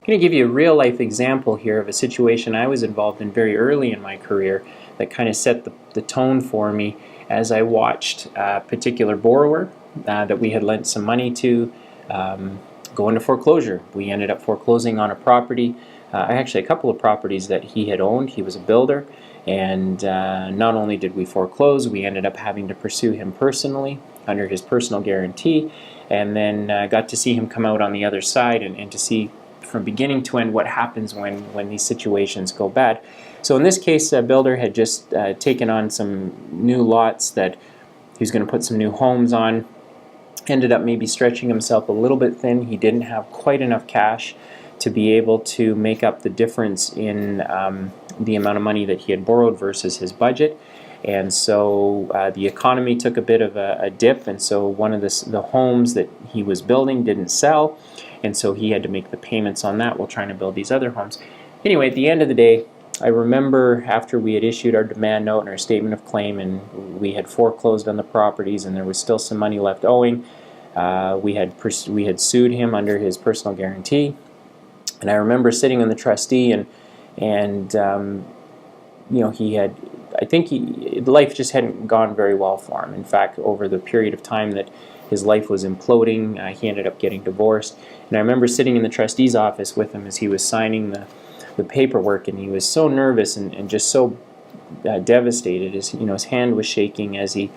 I'm going to give you a real life example here of a situation I was involved in very early in my career that kind of set the tone for me as I watched a particular borrower that we had lent some money to go into foreclosure. We ended up foreclosing on a property, actually a couple of properties that he had owned. He was a builder, and not only did we foreclose, we ended up having to pursue him personally under his personal guarantee, and then got to see him come out on the other side and to see from beginning to end what happens when these situations go bad. So in this case, a builder had just taken on some new lots that he was going to put some new homes on. Ended up maybe stretching himself a little bit thin. He didn't have quite enough cash to be able to make up the difference in the amount of money that he had borrowed versus his budget. And so the economy took a bit of a dip, and so one of the homes that he was building didn't sell, and so he had to make the payments on that while trying to build these other homes. Anyway, at the end of the day, I remember after we had issued our demand note and our statement of claim, and we had foreclosed on the properties, and there was still some money left owing, we had sued him under his personal guarantee. And I remember sitting in the trustee, and you know, I think life just hadn't gone very well for him. In fact, over the period of time that his life was imploding, he ended up getting divorced. And I remember sitting in the trustee's office with him as he was signing the paperwork, and he was so nervous and just so devastated. His hand was shaking as he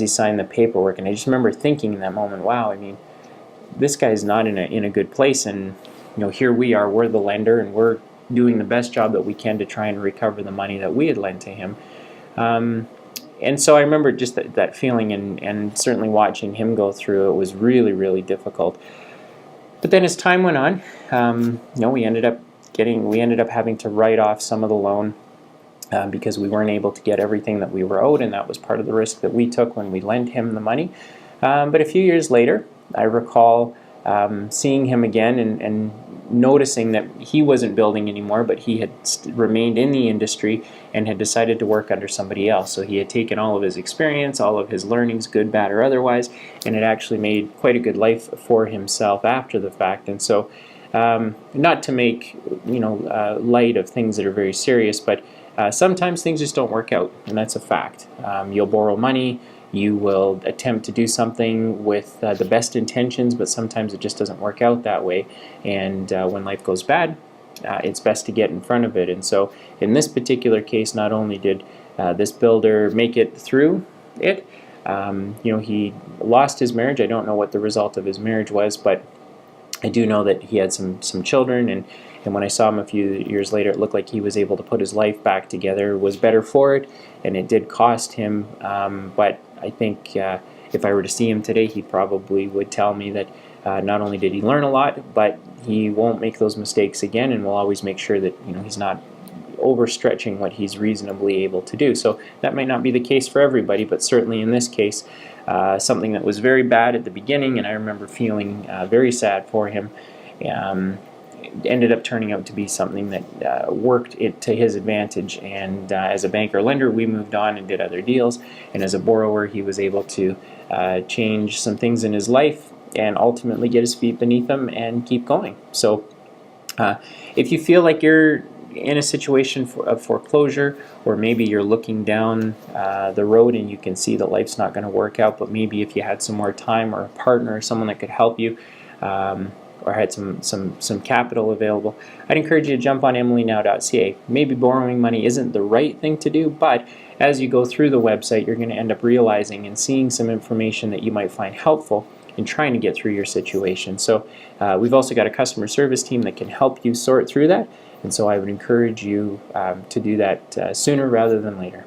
signed the paperwork. And I just remember thinking in that moment, wow, I mean, this guy's not in a good place, and here we are, we're the lender, and we're doing the best job that we can to try and recover the money that we had lent to him. And so I remember just that feeling, and certainly watching him go through it was really, really difficult. But then as time went on, we ended up having to write off some of the loan because we weren't able to get everything that we were owed, and that was part of the risk that we took when we lent him the money. But a few years later, I recall seeing him again and noticing that he wasn't building anymore, but he had remained in the industry and had decided to work under somebody else. So he had taken all of his experience, all of his learnings, good, bad, or otherwise, and had actually made quite a good life for himself after the fact. And so, not to make light of things that are very serious, but sometimes things just don't work out, and that's a fact. You'll borrow money. You will attempt to do something with the best intentions, but sometimes it just doesn't work out that way. And when life goes bad, it's best to get in front of it. And so in this particular case, not only did this builder make it through it, he lost his marriage. I don't know what the result of his marriage was, but I do know that he had some children, and when I saw him a few years later, it looked like he was able to put his life back together, was better for it, and it did cost him, but I think if I were to see him today, he probably would tell me that not only did he learn a lot, but he won't make those mistakes again, and will always make sure that he's not overstretching what he's reasonably able to do. So that might not be the case for everybody, but certainly in this case, something that was very bad at the beginning, and I remember feeling very sad for him, ended up turning out to be something that worked to his advantage. And as a banker lender, we moved on and did other deals, and as a borrower, he was able to change some things in his life and ultimately get his feet beneath him and keep going. So if you feel like you're in a situation of foreclosure, or maybe you're looking down the road and you can see that life's not going to work out, but maybe if you had some more time, or a partner or someone that could help you, or had some capital available, I'd encourage you to jump on emilynow.ca. Maybe borrowing money isn't the right thing to do, but as you go through the website, you're going to end up realizing and seeing some information that you might find helpful in trying to get through your situation. So we've also got a customer service team that can help you sort through that, and so I would encourage you to do that sooner rather than later.